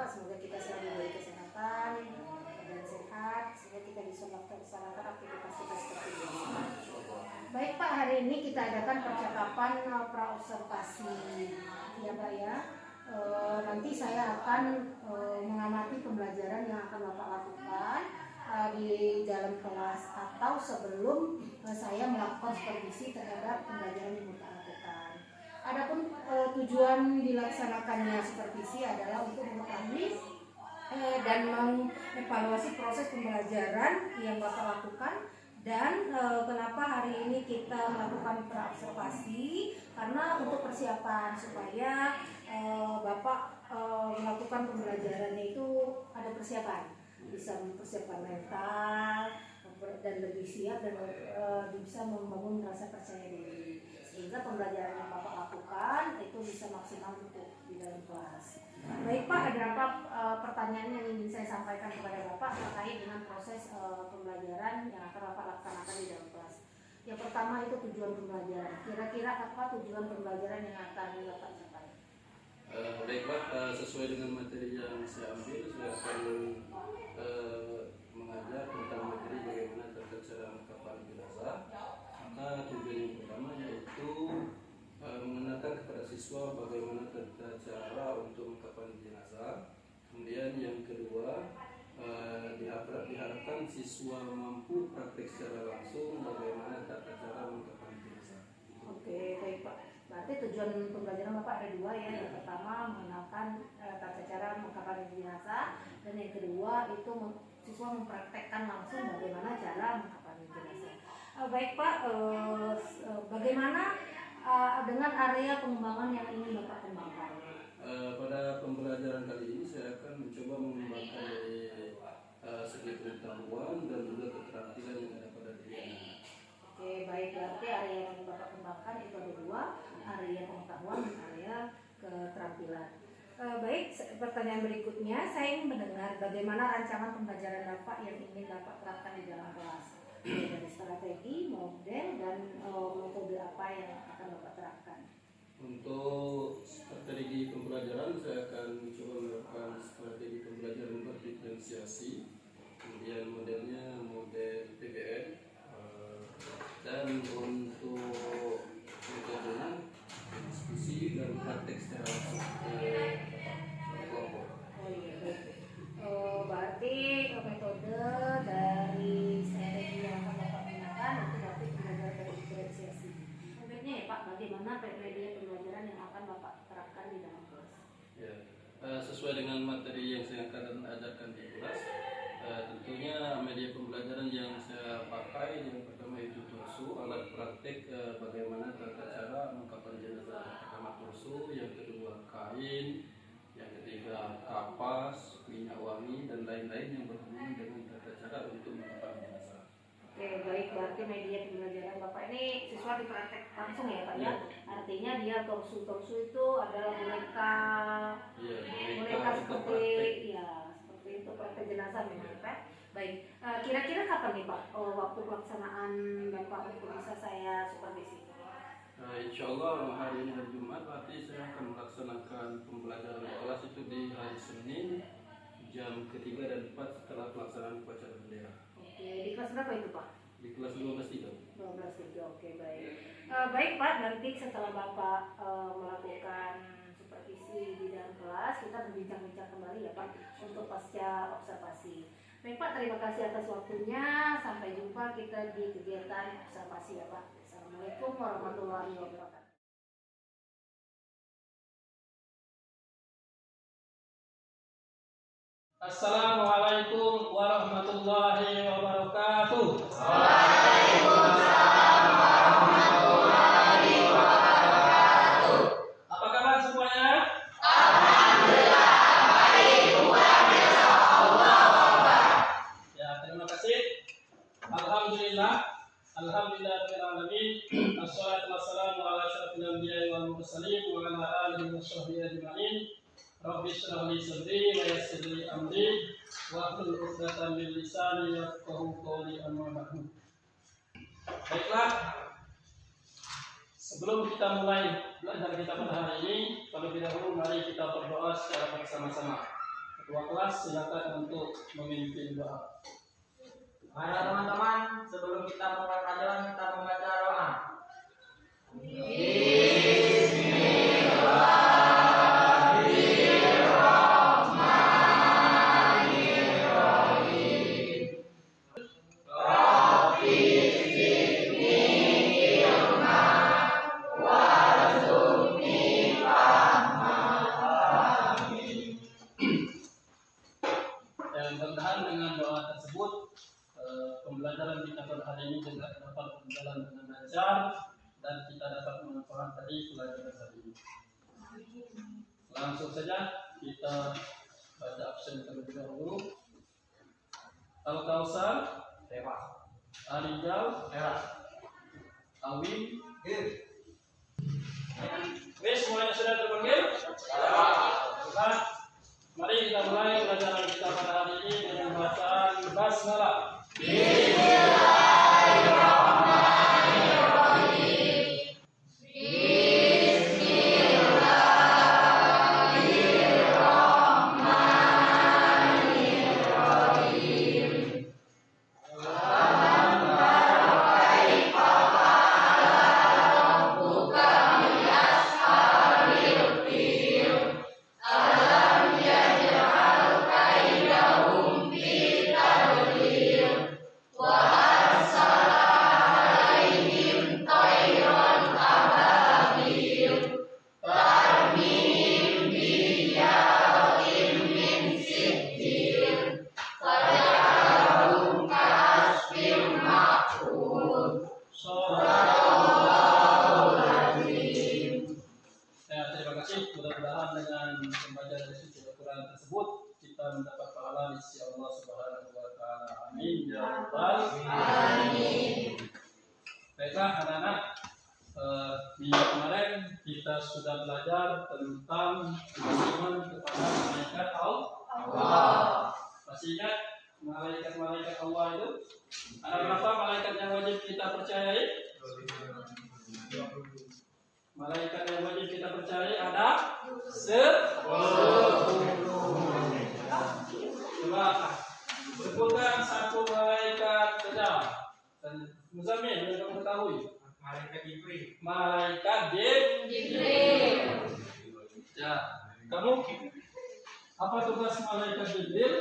Bapak, semoga kita selalu diberi kesehatan dan sehat sehingga kita bisa melaksanakan aktivitas kita seperti biasa. Baik Pak, hari ini kita adakan percakapan praobservasi ya Pak ya. Nanti saya akan mengamati pembelajaran yang akan Bapak lakukan di dalam kelas atau sebelum saya melakukan supervisi terhadap pembelajaran yang Bapak lakukan. Adapun tujuan dilaksanakannya supervisi adalah untuk mengetahui dan mengevaluasi proses pembelajaran yang Bapak lakukan. Dan kenapa hari ini kita melakukan praobservasi? Karena untuk persiapan supaya Bapak melakukan pembelajarannya itu ada persiapan, bisa mempersiapkan mental dan lebih siap dan bisa membangun rasa percaya diri sehingga pembelajaran yang Bapak lakukan itu bisa maksimal untuk di dalam kelas. Baik Pak, ada apa pertanyaan yang ingin saya sampaikan kepada Bapak terkait dengan proses pembelajaran yang akan Bapak laksanakan di dalam kelas. Yang pertama itu tujuan pembelajaran. Kira-kira apa tujuan pembelajaran yang akan Bapak capai? Baik Pak, sesuai dengan materi yang saya ambil, saya akan mengajar tentang materi bagaimana tata cara mengkafan jenazah. Maka tujuan yang pertama yaitu mengenalkan kepada siswa bagaimana tata cara untuk mengkafan jenazah. Kemudian yang kedua, diharapkan siswa mampu praktik secara langsung bagaimana tata cara mengkafan jenazah. Oke, baik Pak. Berarti tujuan pembelajaran Bapak ada dua ya. Yang pertama mengenalkan tata cara mengkafan jenazah, dan yang kedua itu siswa mempraktekkan langsung bagaimana cara mengkafan jenazah. Baik Pak, bagaimana dengan area pengembangan yang ingin Bapak kembangkan? Pada pembelajaran kali ini saya akan mencoba mengembangkan dari segi pengetahuan dan juga keterampilan yang ada pada diri anak. Oke, baik, berarti area yang Bapak kembangkan itu ada dua, area pengetahuan dan area keterampilan. Baik, pertanyaan berikutnya, saya ingin mendengar bagaimana rancangan pembelajaran Bapak yang ingin Bapak terapkan di dalam kelas. Dari strategi, model, dan metode apa yang akan Bapak terapkan? Untuk strategi pembelajaran, saya akan mencoba melakukan strategi pembelajaran berdiferensiasi. Kemudian modelnya model PBN, dan untuk metodenya diskusi dan praktek secara langsung kelompok. Oh iya, baik. Berarti metode dari strategi yang akan Bapak gunakan itu berarti pembelajaran berdiferensiasi. Konkretnya ya Pak, bagaimana media pembelajaran yang akan Bapak terapkan di dalam kelas? Ya, sesuai dengan materi yang saya akan ajarkan di kelas, tentunya media pembelajaran yang saya pakai yang pertama itu torsu, alat praktik bagaimana tata cara mengkafan jenazah. Yang pertama torsu, yang kedua kain, yang ketiga kapas, minyak wangi, dan lain-lain yang berhubungan dengan tata cara untuk mengkafan jenazah. Oke, baik, berarti media pembelajaran Bapak ini siswa dipraktek langsung ya Pak ya? Artinya dia torsu itu adalah boneka, boneka seperti itu praktek jenazah memang Pak. Baik, kira-kira kapan nih Pak waktu pelaksanaan Bapak untuk bisa saya supervisi? Insya Allah hari ini hari Jumat, berarti saya akan melaksanakan pembelajaran kelas itu di hari Senin jam ketiga dan 4 setelah pelaksanaan upacara bendera. Oke, di kelas berapa itu Pak? Di kelas 12.3. 12.3, oke baik. Baik Pak, nanti setelah Bapak melakukan supervisi di dalam kelas, kita berbincang-bincang kembali ya Pak untuk pasca observasi. Baik Pak, terima kasih atas waktunya. Sampai jumpa kita di kegiatan observasi ya Pak. Assalamualaikum warahmatullahi wabarakatuh. Assalamualaikum warahmatullahi wabarakatuh. Waalaikumsalam warahmatullahi wabarakatuh. Apa kabar semuanya? Alhamdulillah baik, bukan besok Allah Akbar. Ya, terima kasih. Alhamdulillah, alhamdulillahirabbil alamin. Assalatu wassalamu ala asyrafil anbiya'i wal mursalin wa ala alihi washabbihi ajma'in. Rabbi shrah li sadri wa yassir li amri wa hlul 'uqdatam min lisani yafqahu qawli, amma ba'du. Baiklah, sebelum kita mulai belajar kita pada hari ini, terlebih dahulu mari kita berdoa secara bersama-sama. Ketua kelas silakan untuk memimpin doa. Mari teman-teman, sebelum kita mulai pelajaran kita membaca doa. Dan mudah-mudahan dengan doa tersebut pembelajaran kita pada hari ini juga dapat berjalan dengan lancar dan kita dapat memanfaatkan pelajaran hari ini. Langsung saja kita baca absen terlebih dahulu. Al-Kausar, Arijal, Awin, Wis, semuanya sudah terpanggil? Nah, mari kita mulai pelajaran kita pada hari ini dengan bacaan basmalah. Terima kasih. Mudah-mudahan dengan membaca dari suci Al-Quran tersebut kita mendapat pahala di sisi Allah Subhanahu wa Ta'ala. Amin ya rabbal alamin. Baiklah anak-anak, minggu kemarin kita sudah belajar tentang iman kepada malaikat Allah. Masih ingat malaikat-malaikat Allah itu? Ada berapa malaikat yang wajib kita percayai? Malaikat yang wajib kita percayai ada 10. Coba sebutkan satu malaikat saja. Dan Muzammil yang kamu ketahui. Malaikat Jibril. Malaikat Jibril. Ya, kamu apa tugas malaikat Jibril?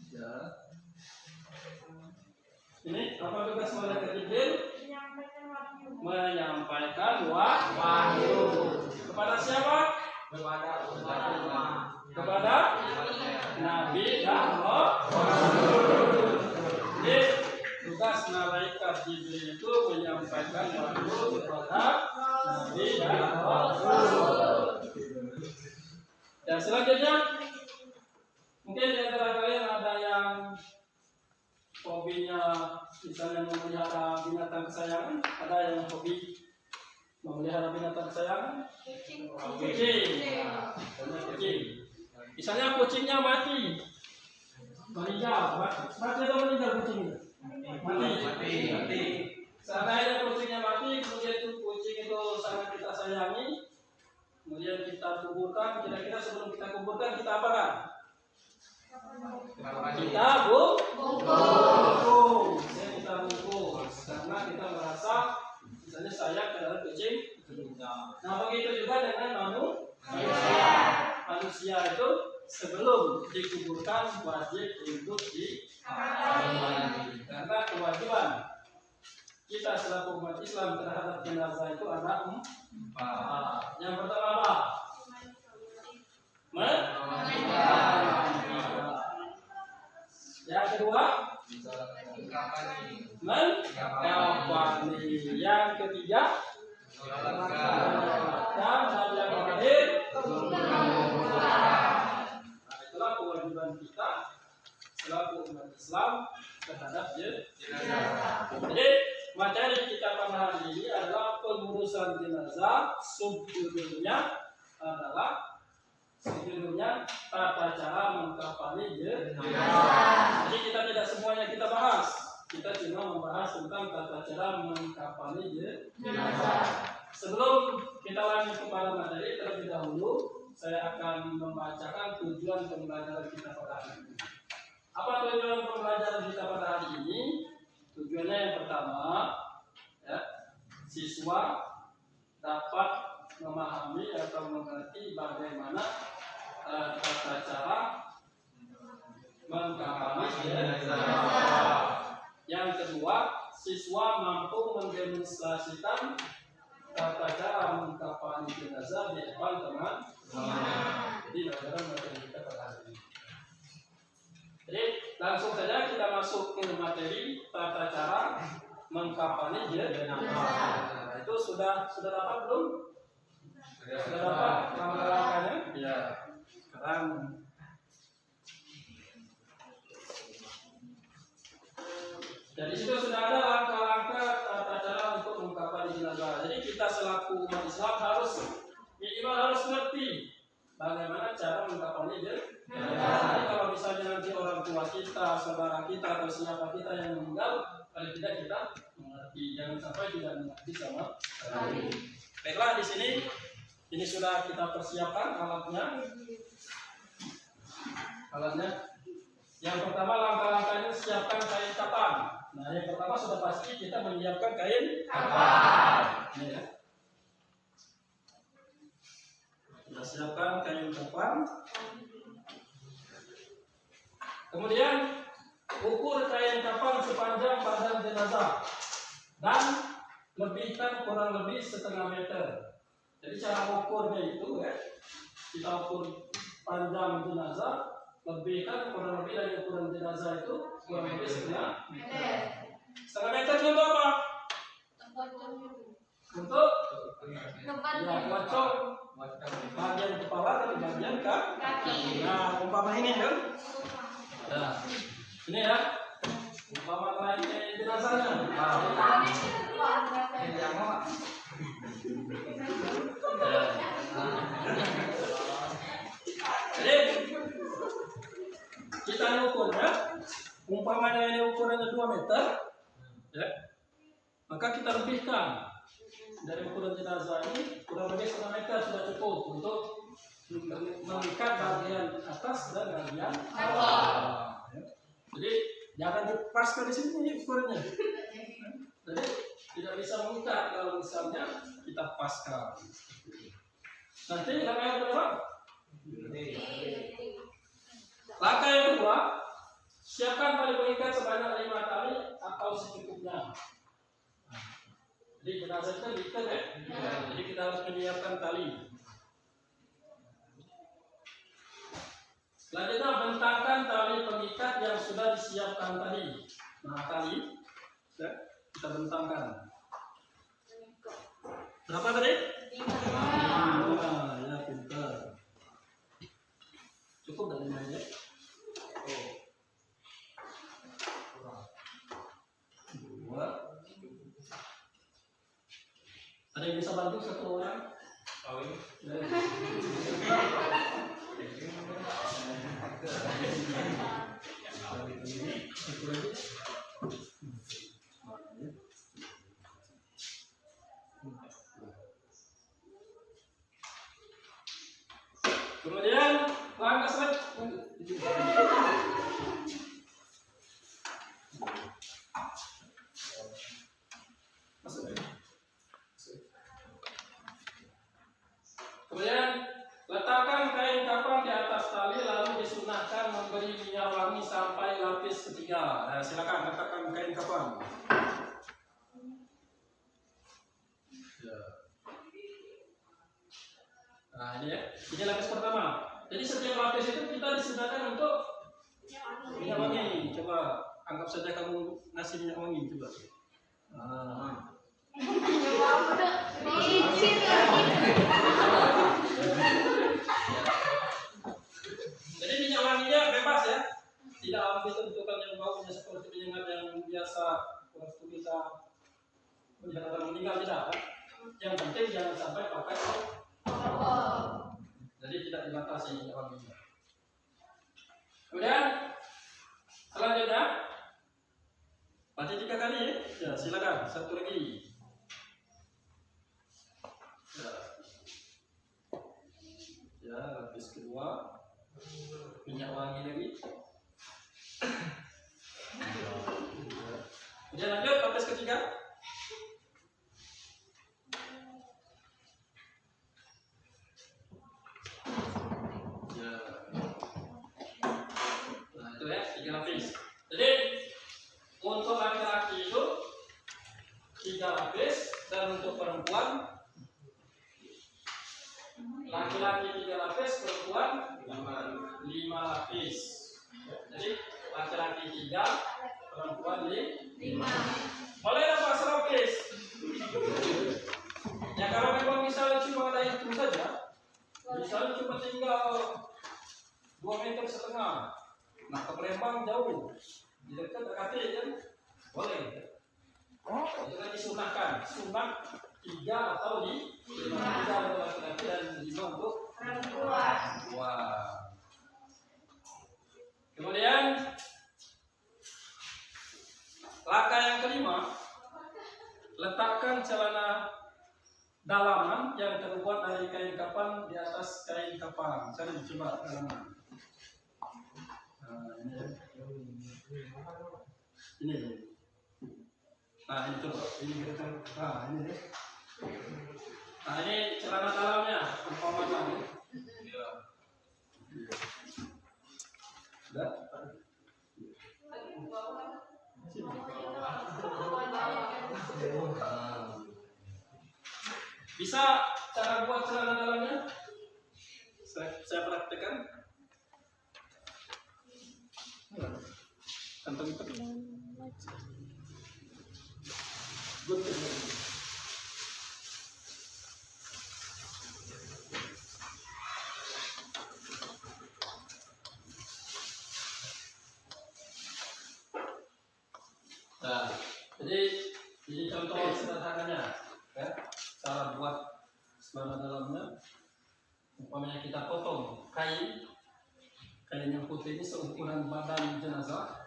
Ya. Ini apa tugas malaikat Jibril? Menyampaikan wahyu. Kepada siapa? Kepada Nabi dan Rasul. Jadi tugas malaikat Jibril itu menyampaikan wahyu kepada Nabi dan Rasul. Dan selanjutnya mungkin di antara kalian ada yang hobinya misalnya memelihara binatang kesayangan, ada yang hobi memelihara binatang kesayangan? Kucing. Kucing. Misalnya kucingnya mati, meninggal, mati atau meninggal kucingnya? Mati. Seandainya kucingnya mati, kemudian itu kucing itu sangat kita sayangi, kemudian kita kuburkan. Kira-kira sebelum kita kuburkan kita apakan? Kita bungkus. Kita bungkus karena kita merasa misalnya sayang terhadap kucing. Nah begitu juga dengan manusia itu sebelum dikuburkan wajib untuk dimandikan karena kewajiban kita selaku umat Islam terhadap jenazah itu ada 4. Yang pertama apa? Yang kedua, mengkafani. Yang ketiga, dan yang terakhir, itulah kewajiban kita selaku umat Islam terhadap jenazah. Jadi materi kita pada hari ini adalah pengurusan jenazah. Sebelumnya tata cara mengkafani jenazah. Jadi kita tidak semuanya kita bahas. Kita cuma membahas tentang tata cara mengkafani jenazah. Sebelum kita lanjut kepada materi terlebih dahulu, saya akan membacakan tujuan pembelajaran kita pada hari ini. Apa tujuan pembelajaran kita pada hari ini? Tujuannya yang pertama, ya, siswa dapat memahami atau mengerti bagaimana tata cara mengkampanye jenazah. Yang kedua, siswa mampu mendemonstrasikan tata cara mengkampanye jenazah di depan teman. Jadi pelajaran materi kita pada hari ini. Jadi langsung saja kita masuk ke materi tata cara mengkampanye jenazah. Itu sudah dapat belum? Sudah dapat langkah-langkahnya? Ya. Sekarang jadi situ sudah ada langkah-langkah tata cara untuk mengkampanye jenazah. Jadi kita selaku umat Islam minimal harus ngerti bagaimana cara mengkampanye jenazah. Jadi kalau misalnya nanti orang tua kita, saudara kita atau siapa kita yang meninggal, paling tidak kita mengerti. Jangan sampai tidak mengerti sama sekali. Baiklah, di sini ini sudah kita persiapkan alatnya. Yang pertama langkah-langkahnya siapkan kain kafan. Nah, yang pertama sudah pasti kita menyiapkan kain kafan. Ini ya. Kita siapkan kain kafan. Kemudian ukur kain kafan sepanjang badan jenazah dan lebihkan kurang lebih setengah meter. Jadi cara ukurnya itu ya, kita ukur panjang jenazah, lebihkan kurang lebih dari ukuran jenazah itu kurang lebih setengah meter. Setengah meter untuk apa? Untuk ya pocong bagian kepala dan bagian kaki. Nah, umpama ini kan? Nah, ini ya. Umpama lainnya jenazahnya. Jadi kita ukurnya, umpamanya ini ukurannya 2 meter, ya, maka kita lebihkan dari ukuran jenazah ini kurang lebih setengah meter sudah cukup untuk mengikat bagian atas dan bagian bawah. Jadi jangan dipaskan di sini ukurannya. Jadi tidak bisa mengikat kalau misalnya kita paskan. Nanti langkah yang berapa? Langkah yang kedua, siapkan tali pengikat sebanyak 5 tali atau secukupnya. Jadi jenazah itu diikat ya. Jadi kita harus menyiapkan tali. Selanjutnya bentangkan tali pengikat yang sudah disiapkan tadi. Nah, tali ya, kita bentangkan. Berapa tadi? 5. Ya, pintar. Cukup dari mana ya? Dua. Ada yang bisa bantu satu orang? Kemudian langkah selanjutnya. Kemudian letakkan kain kafan di atas tali lalu disunahkan memberi minyak wangi sampai lapis ketiga. Nah, silakan letakkan kain kafan. Ya. Nah, ini ya. Ini lapis pertama. Jadi setiap lapis itu kita disediakan untuk minyak wangi. Coba anggap saja kamu ngasih minyak wangi coba. Nah. Jadi minyak wanginya bebas ya. Tidak harus ditentukan yang baunya seperti minyak yang biasa waktu kita melihat orang meninggal, tidak. Yang penting jangan sampai pakai jadi tidak dibatasi minyak wanginya. Kemudian selanjutnya baca 3 kali ya. Silakan satu lagi. Ya, lapis kedua, minyak wangi lagi. Kemudian lanjut lapis ketiga. Ya. Nah itu ya 3 lapis. Jadi untuk laki-laki itu 3 lapis dan untuk perempuan laki-laki 3 lapis, perempuan 5 lapis. Jadi laki-laki 3, perempuan 5. Boleh dapat 1 lapis. Ya kalau memang misalnya cuma ada itu saja, misalnya cuma tinggal 2,5 meter, nah ke Palembang jauh, di dekat dekat kan, boleh. Itu kan disunahkan, sunah 3 atau 5 untuk laki-laki dan 5 untuk perempuan. Kemudian langkah yang kelima, letakkan celana dalaman yang terbuat dari kain kafan di atas kain kafan. Saya coba dalaman. Nah, ini. Nah, ini coba. Ini kita. Nah, ini deh. Nah, ini celana dalamnya, umpamanya. Ya. Sudah. Bisa cara buat celana dalamnya? Saya praktekkan. Kantong itu. Gunting. Nah, jadi ini contoh sederhananya, ya, cara buat celana dalamnya. Umpamanya kita potong kain yang putih ini seukuran badan jenazah.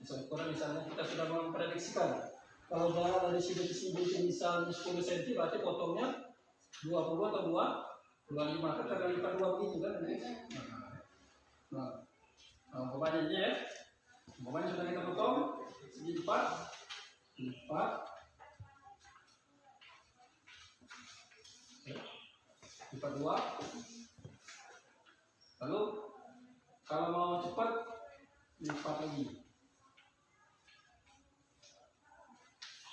Seukuran misalnya kita sudah memprediksikan kalau jarak dari sini ke sini misalnya 10 cm, berarti potongnya 20 atau 25, kita kali lipat 2 begitu kan? Nah, umpamanya ini ya. Umpamanya sudah kita potong segi 4, lipat 2. Lalu kalau mau cepat lipat lagi.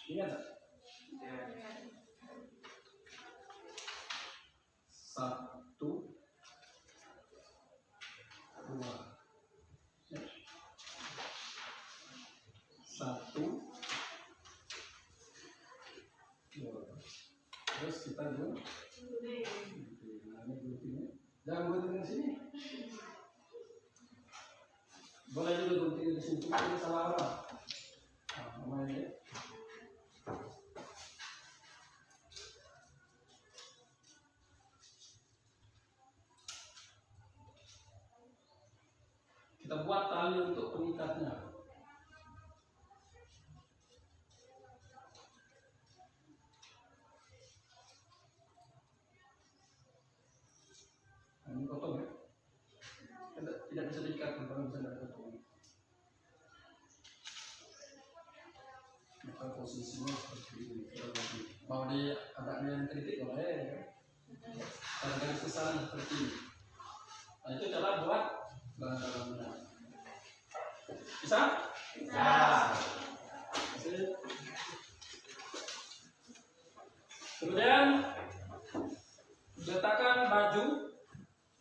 Ingat tak? 1, 2. Terus kita dulu. Jangan gunting di sini. Boleh juga gunting di sini, cuma ini salah arah. Nah, namanya ya. Kita buat tali untuk pengikatnya. Ini potong ya, tidak bisa diikat kalau bisa ada potong. Maka posisinya seperti ini. Mau di agaknya yang kritik boleh ya. Kadang-kadang susah seperti ini. Nah itu cara buat dalamnya. Bisa? Bisa. Kemudian letakkan baju,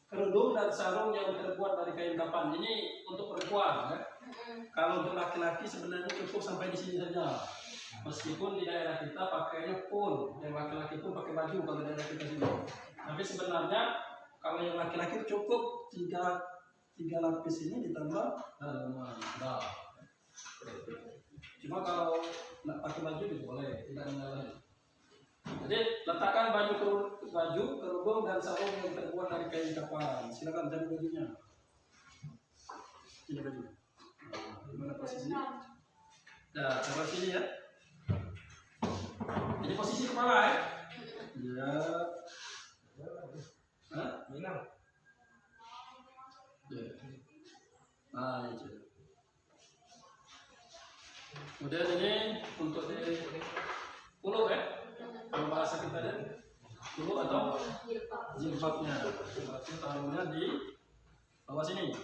kerudung dan sarung yang terbuat dari kain kafan. Ini untuk perempuan ya. Kalau untuk laki-laki sebenarnya cukup sampai di sini saja. Meskipun di daerah kita pakainya pun, yang laki-laki pun pakai baju kalau di daerah kita sini. Tapi sebenarnya kalau yang laki-laki cukup 3 lapis ini ditambah dalaman. Nah. Cuma kalau nak pakai baju itu boleh, tidak menyalahi. Jadi letakkan baju, kerudung dan sarung yang terbuat dari kain kafan. Silakan cari bajunya. Ini baju. Gimana posisinya? Nah, taruh sini ya. Ini posisi kepala ya. Ya. Hah? Hilang. Ya. Nah, itu. Kemudian ini untuk di puluh ya. Kalau bahasa kita ada puluh atau jilbabnya. Jilbabnya taruhnya di bawah sini.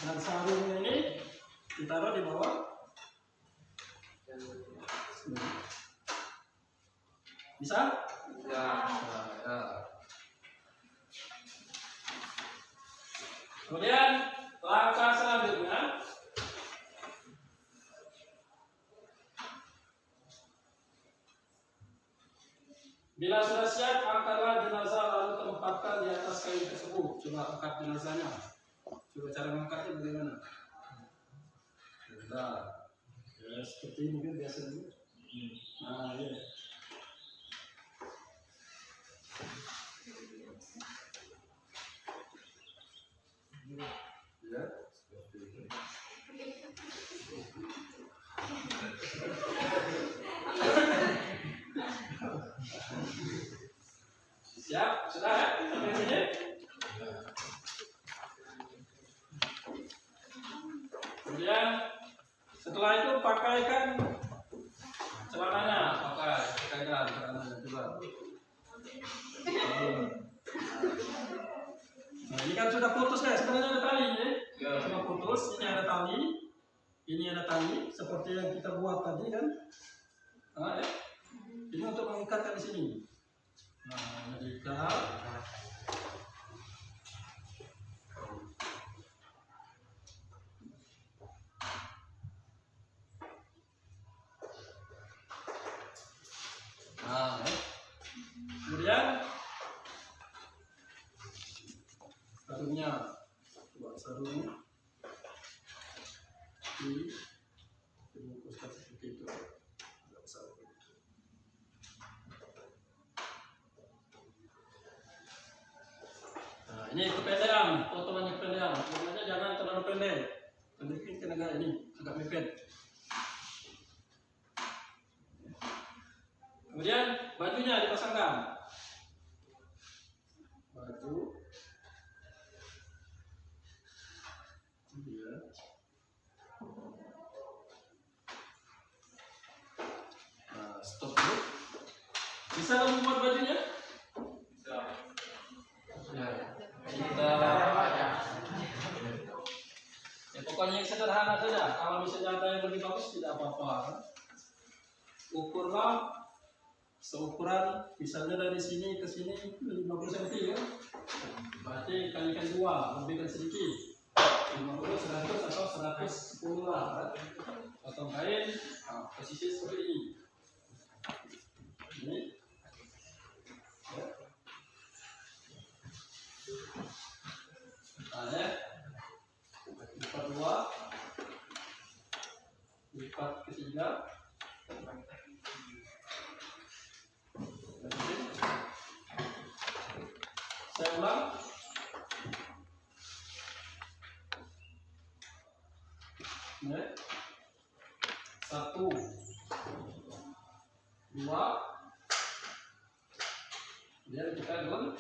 Dan sarungnya ini ditaruh di bawah. Bisa? Ya. Nah, ya. Kemudian langkah selanjutnya bila sudah siap, angkatlah jenazah lalu tempatkan di atas kain tersebut. Coba angkat jenazahnya. Coba cara mengangkatnya bagaimana? Nah, ya seperti ini kan biasanya. Nah, ya. Ya, seperti itu. Siap, sudah ya? Sampai sini. Kemudian setelah itu pakaikan celananya, pakaikan celananya coba. Nah, ini kan sudah putus ya, sebenarnya ada tali ya. Sudah putus, ini ada tali, ini ada tali, seperti yang kita buat tadi kan. Nah, ya. Ini untuk mengikatkan di sini. Nah, diikat. Nah, ya. Kemudian sarungnya, coba sarungnya dibungkuskan seperti itu. Nah, ini kepedean, potongannya kepedean. Potongannya jangan terlalu pendek. Pendekin agak ini, agak mepet. Kemudian bajunya dipasangkan. Baju. Iya. Nah, stop dulu. Bisa membuat bajunya? Bisa. Ya. Kita ya pokoknya yang sederhana saja. Kalau misalnya ada yang lebih bagus tidak apa-apa. Ukurlah seukuran misalnya dari sini ke sini 50 cm ya. Berarti kalikan 2, lebihkan sedikit. 50, 100 atau 110 lah. Potong kain, nah, posisi seperti ini. Ini. Ya. Nah, ya. Lipat 2, lipat ketiga. Saya ulang. Ya. 1, 2. Kemudian kita dalam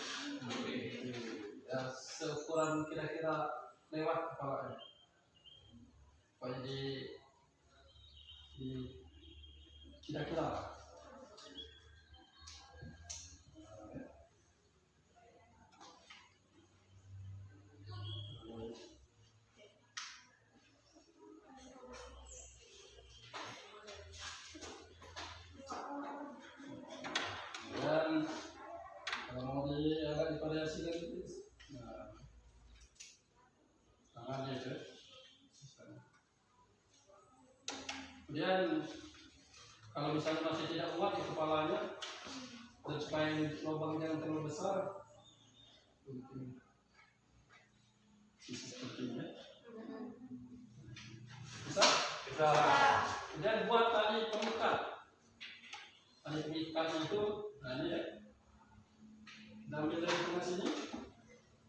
ya, seukuran kira-kira lewat kepalanya. Pokoknya di kira-kira. Dan kalau mau agak divariasi lagi, nah, tangannya itu. Kemudian kalau misalnya masih tidak kuat di kepalanya, dan supaya lubangnya yang terlalu besar, mungkin sisi seperti ini. Bisa? Bisa. Kemudian buat tali pengikat. Tali pengikatnya itu, nah ini ya. Ambil dari tengah sini,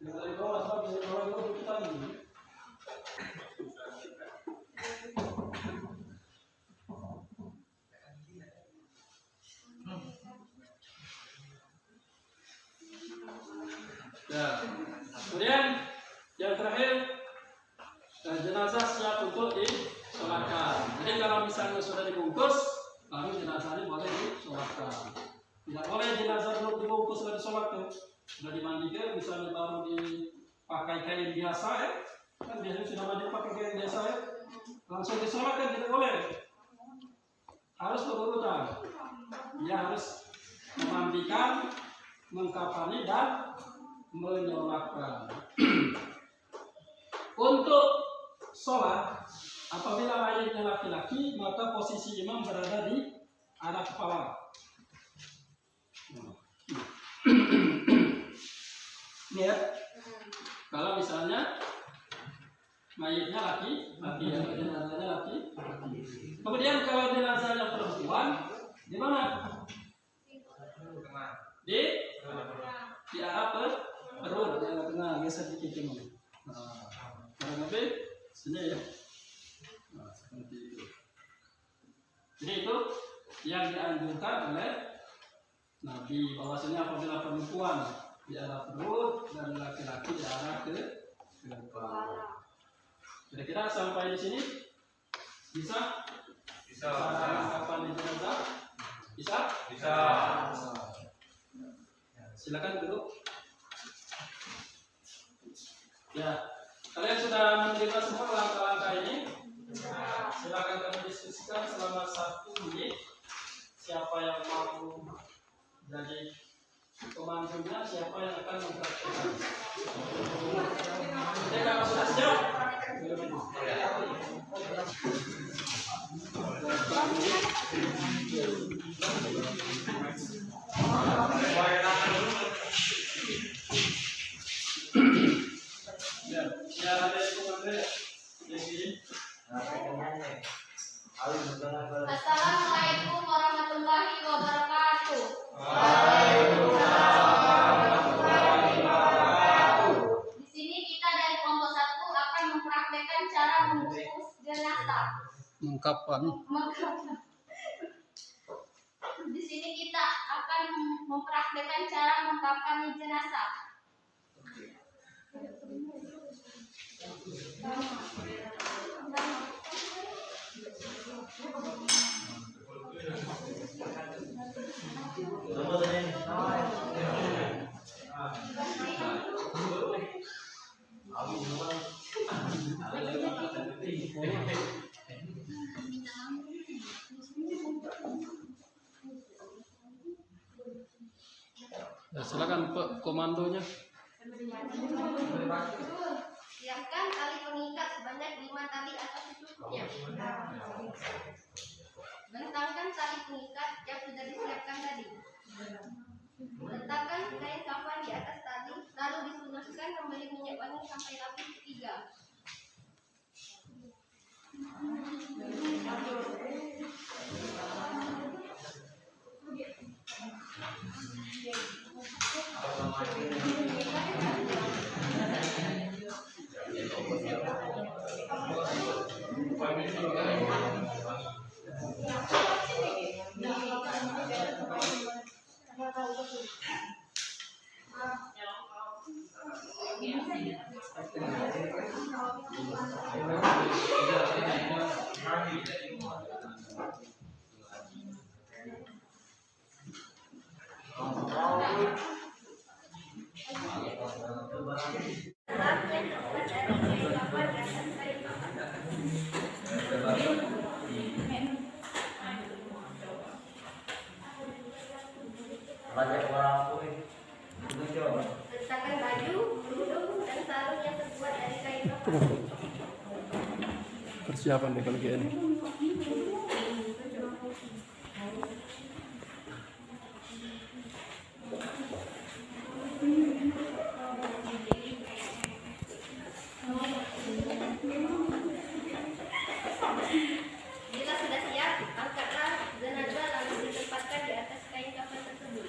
dari bawah, sebab dari bawah itu kita ini. Ya. Kemudian yang terakhir, jenazah siap untuk disolatkan. Jadi kalau misalnya sudah dibungkus, lalu jenazahnya boleh disolatkan. Tidak boleh jenazah belum dibungkus sudah disolatkan, sudah dimandikan, misalnya baru dipakai kain biasa ya, kan biasanya sudah mandi pakai kain biasa ya, langsung disolatkan tidak boleh. Harus berurutan. Dia harus memandikan, mengkafani dan menyolatkan. Untuk sholat, apabila mayatnya laki-laki, maka posisi imam berada di arah kepala. Ya, kalau misalnya mayatnya laki-laki, jenazahnya laki. Kemudian kalau jenazahnya perempuan, di mana? Di arah perut, di arah tengah, geser dikit ini. Kurang lebih sini ya. Nah, seperti itu. Jadi itu yang dianjurkan oleh Nabi, bahwasanya apabila perempuan di arah perut dan laki-laki di arah ke kepala. Kira-kira sampai di sini bisa? Bisa. Kapan di jenazah? Bisa? Bisa. Silakan duduk. Ya, kalian sudah menerima semua langkah-langkah ini? Silakan kami diskusikan selama 1 menit. Siapa yang mau jadi pemandunya, siapa yang akan mempraktikkan? Jadi kalau sudah siap, ya ada komandan di sini. Assalamualaikum warahmatullahi wabarakatuh. Di sini kita dari kelompok 1 akan mempraktekkan cara membungkus jenazah. Di sini kita akan mempraktekkan cara mengkafani jenazah. Ya, silakan Pak komandonya. Siapkan tali pengikat sebanyak 5 tali atau secukupnya. Bentangkan tali pengikat yang sudah disiapkan tadi. Letakkan kain kafan di atas tali, lalu disunahkan memberi minyak wangi sampai lapis ketiga. Letakkan baju, kerudung, dan sarung yang terbuat dari kain kafan. Persiapan deh kalau kayak ini. Bila sudah siap, angkatlah jenazah lalu ditempatkan di atas kain kafan tersebut.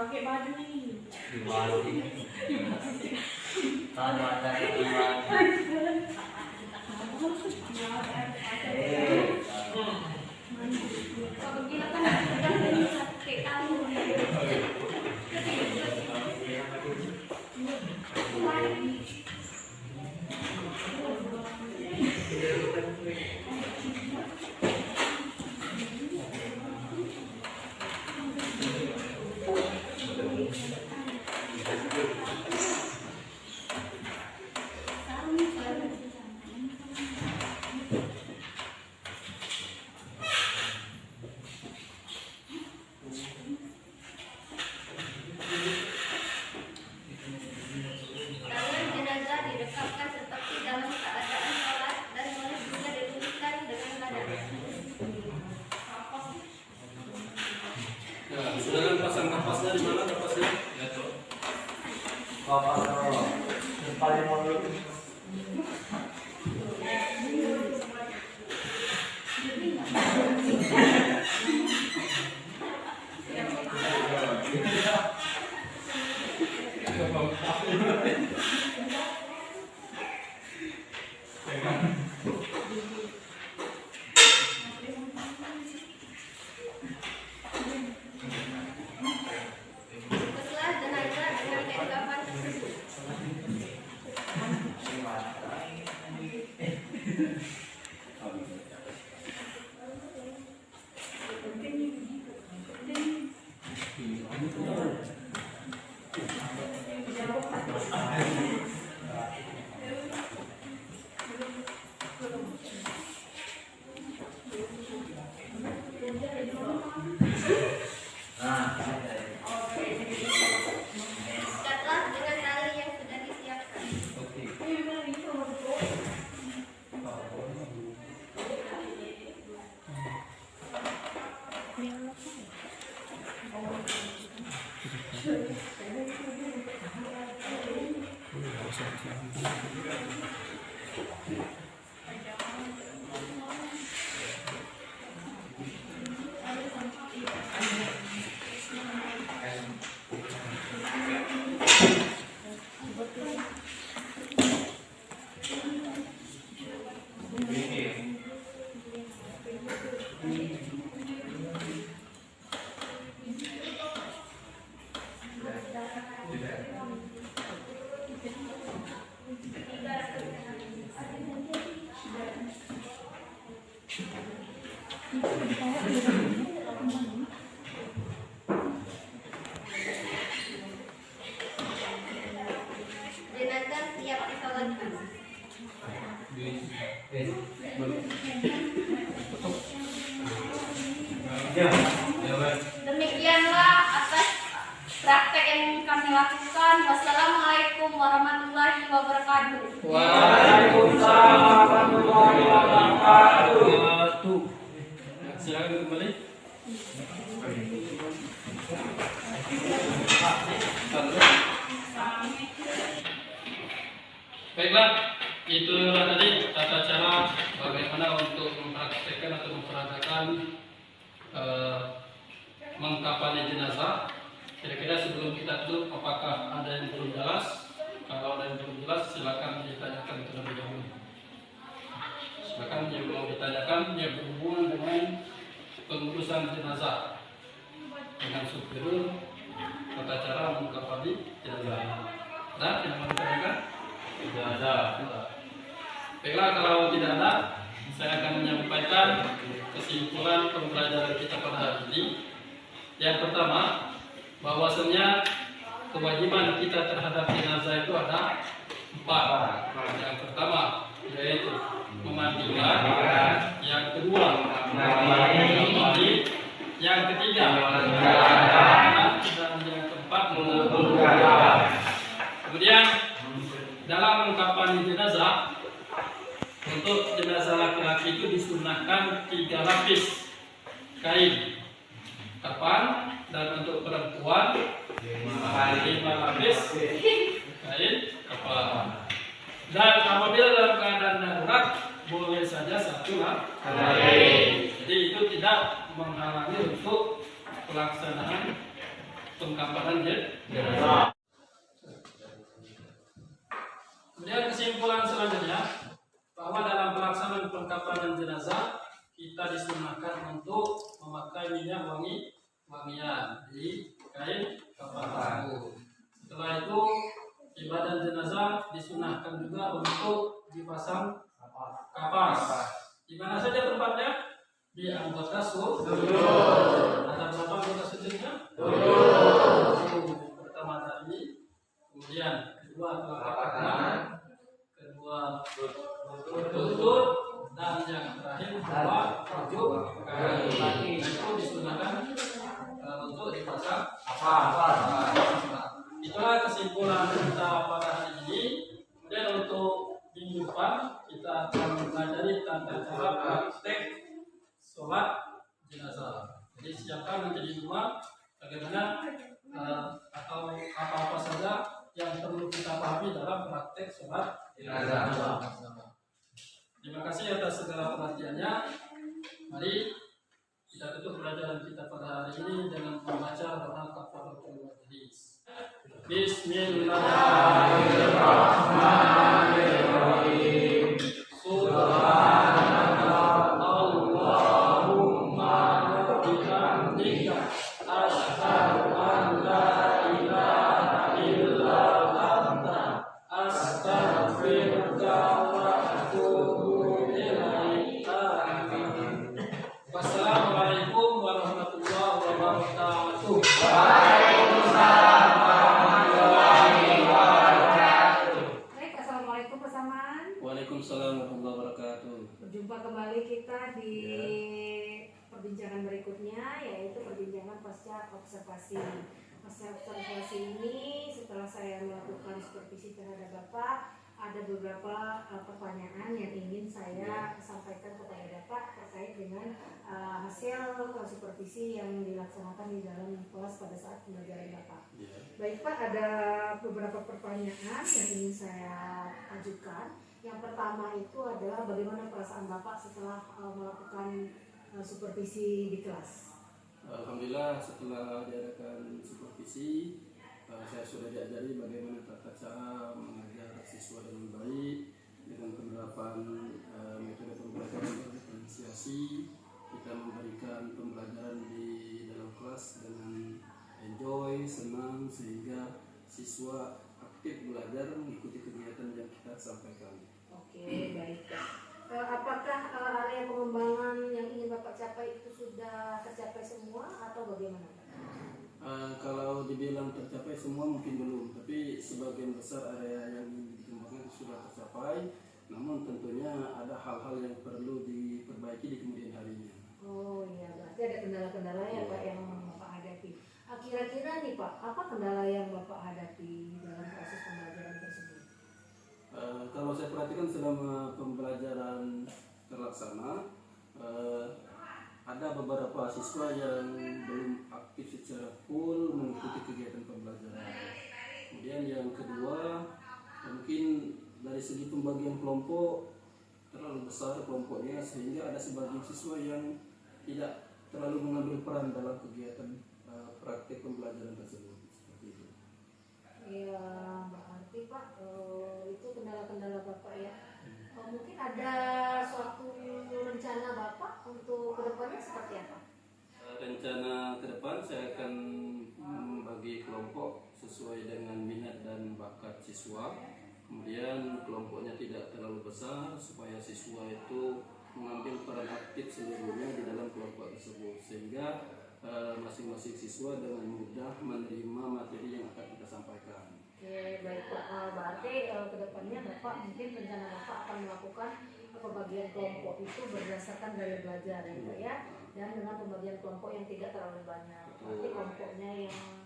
pakai baju ini. Kalau gila kan udah kayak kamu. Tangan jenazah didekapkan seperti dalam keadaan sholat dan boleh juga diluruskan dengan badan. Ya, silakan pasang kapasnya di mana kapasnya? Ya, tuh. Paling mau Setelah jenazah dengan kain kafan tersebut. Ikatlah dengan tali yang sudah disiapkan. Jenazah siap disolatkan. Demikianlah atas praktek yang kami lakukan. Wassalamualaikum warahmatullahi wabarakatuh. Waalaikumsalam warahmatullahi wabarakatuh. Silakan kembali. Baiklah, itulah tadi tata cara bagaimana untuk mempraktekkan atau memperagakan mengkafani jenazah. Kira-kira sebelum kita tutup, apakah ada yang belum jelas? Kalau ada yang belum jelas, silakan ditanyakan terlebih dahulu. Silakan yang mau ditanyakan yang berhubungan dengan pengurusan jenazah dengan supir, tata cara mengkafani jenazah. Ada yang mau ditanyakan? Tidak ada. Baiklah, kalau tidak ada, saya akan menyampaikan kesimpulan pembelajaran kita pada hari ini. Yang pertama, bahwasanya kewajiban kita terhadap jenazah itu ada 4. Yang pertama yaitu memandikan, yang kedua mandi, yang ketiga dan yang keempat menguburkan. Kemudian dalam mengkafani jenazah, untuk jenazah laki-laki itu disunahkan 3 lapis kain kafan, dan untuk perempuan 5 lapis kain kafan. Dan apabila dalam keadaan darurat boleh saja 1 lapis. Jadi itu tidak menghalangi untuk pelaksanaan pengkafanan jenazah. Kemudian kesimpulan selanjutnya bahwa dalam pelaksanaan pengkafanan jenazah kita disunahkan untuk memakai minyak wangian di kain kafan tersebut. Setelah itu di badan jenazah disunahkan juga untuk dipasang kapas. Di mana saja tempatnya? Di anggota sujud. Ada berapa anggota sujudnya? Pertama tadi, kemudian kedua telapak kanan, kedua lutut, dan yang terakhir kedua ujung kaki. Itu disunahkan untuk dipasang kapas. Itulah kesimpulan kita pada hari ini. Kemudian untuk minggu depan kita akan mempelajari tata cara praktek sholat jenazah. Jadi siapkan menjadi rumah bagaimana atau apa-apa saja yang perlu kita pahami dalam praktek sholat jenazah. Terima kasih atas segala perhatiannya. Mari kita tutup pelajaran kita pada hari ini dengan membaca doa kafaratul majlis. Bismillahirrahmanirrahim. Subhanaka Allahumma wa bihamdika asyhadu an la ilaha illa anta astaghfiruka wa atubu ilaik. Amin. Wassalamualaikum warahmatullahi wabarakatuh. Waalaikumsalam warahmatullahi wabarakatuh. Berjumpa kembali kita di perbincangan berikutnya, yaitu perbincangan pasca observasi. Pasca observasi ini setelah saya melakukan supervisi terhadap Bapak, ada beberapa pertanyaan yang ingin saya sampaikan kepada Bapak terkait dengan hasil supervisi yang dilaksanakan di dalam kelas pada saat pembelajaran Bapak. Baik Pak, ada beberapa pertanyaan yang ingin saya ajukan. Yang pertama itu adalah bagaimana perasaan Bapak setelah melakukan supervisi di kelas? Alhamdulillah setelah diadakan supervisi saya sudah diajari bagaimana tata cara mengajar siswa dengan baik dengan penerapan metode pembelajaran berdiferensiasi. Kita memberikan pembelajaran di dalam kelas dengan enjoy, senang, sehingga siswa aktif belajar mengikuti kegiatan yang kita sampaikan. Oke, baik Pak. Apakah area pengembangan yang ingin Bapak capai itu sudah tercapai semua atau bagaimana? Kalau dibilang tercapai semua mungkin belum, tapi sebagian besar area yang dikembangkan sudah tercapai. Namun tentunya ada hal-hal yang perlu diperbaiki di kemudian harinya. Oh iya, berarti ada kendala-kendala ya Pak yang Bapak hadapi. Kira-kira nih Pak, apa kendala yang Bapak hadapi dalam proses pembelajaran tersebut? Kalau saya perhatikan selama pembelajaran terlaksana, ada beberapa siswa yang belum aktif secara full mengikuti kegiatan pembelajaran. Kemudian yang kedua, mungkin dari segi pembagian kelompok terlalu besar kelompoknya sehingga ada sebagian siswa yang tidak terlalu mengambil peran dalam kegiatan praktik pembelajaran tersebut. Seperti itu. Iya, berarti Pak, itu kendala-kendala Bapak ya. Mungkin ada suatu rencana Bapak untuk kedepannya seperti apa? Rencana ke depan saya akan membagi kelompok sesuai dengan minat dan bakat siswa. Kemudian kelompoknya tidak terlalu besar supaya siswa itu mengambil peran aktif seluruhnya di dalam kelompok tersebut sehingga masing-masing siswa dengan mudah menerima materi yang akan kita sampaikan. Oke, baik Pak. Berarti kedepannya Bapak mungkin rencana Bapak akan melakukan pembagian kelompok itu berdasarkan gaya belajar ya Pak ya, dan dengan pembagian kelompok yang tidak terlalu banyak. Berarti kelompoknya yang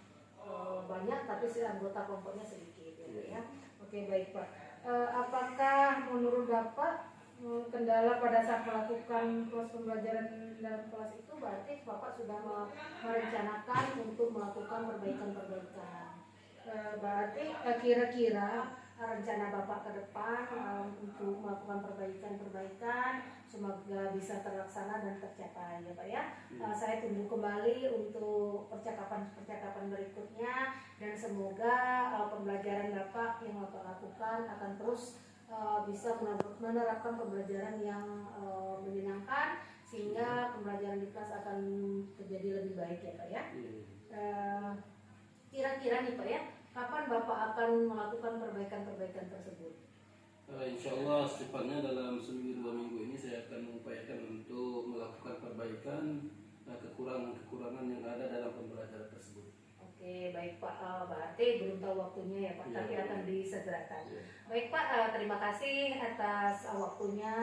banyak tapi anggota kelompoknya sedikit ya Pak ya. Oke, baik Pak. Apakah menurut Bapak kendala pada saat melakukan proses pembelajaran dalam kelas itu berarti Bapak sudah merencanakan untuk melakukan perbaikan-perbaikan. Berarti kira-kira rencana Bapak ke depan untuk melakukan perbaikan-perbaikan, semoga bisa terlaksana dan tercapai ya Pak ya. Saya tunggu kembali untuk percakapan-percakapan berikutnya, dan semoga pembelajaran Bapak yang Bapak lakukan akan terus bisa menerapkan pembelajaran yang menyenangkan, sehingga pembelajaran di kelas akan terjadi lebih baik ya Pak ya. Kira-kira nih Pak ya, kapan Bapak akan melakukan perbaikan-perbaikan tersebut? Insya Allah secepatnya dalam seminggu 2 minggu ini saya akan mengupayakan untuk melakukan perbaikan kekurangan-kekurangan yang ada dalam pembelajaran tersebut. Oke, baik Pak. Berarti belum tahu waktunya ya Pak, Iya, tapi iya. akan disegerakan. Iya. Baik Pak, terima kasih atas waktunya,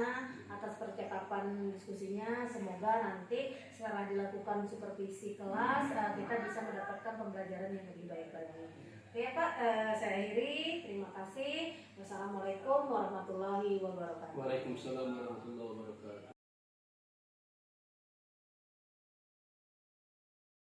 atas percakapan diskusinya. Semoga nanti setelah dilakukan supervisi kelas, kita bisa mendapatkan pembelajaran yang lebih baik lagi. Oke Pak, saya akhiri. Terima kasih. Wassalamualaikum warahmatullahi wabarakatuh. Waalaikumsalam warahmatullahi wabarakatuh.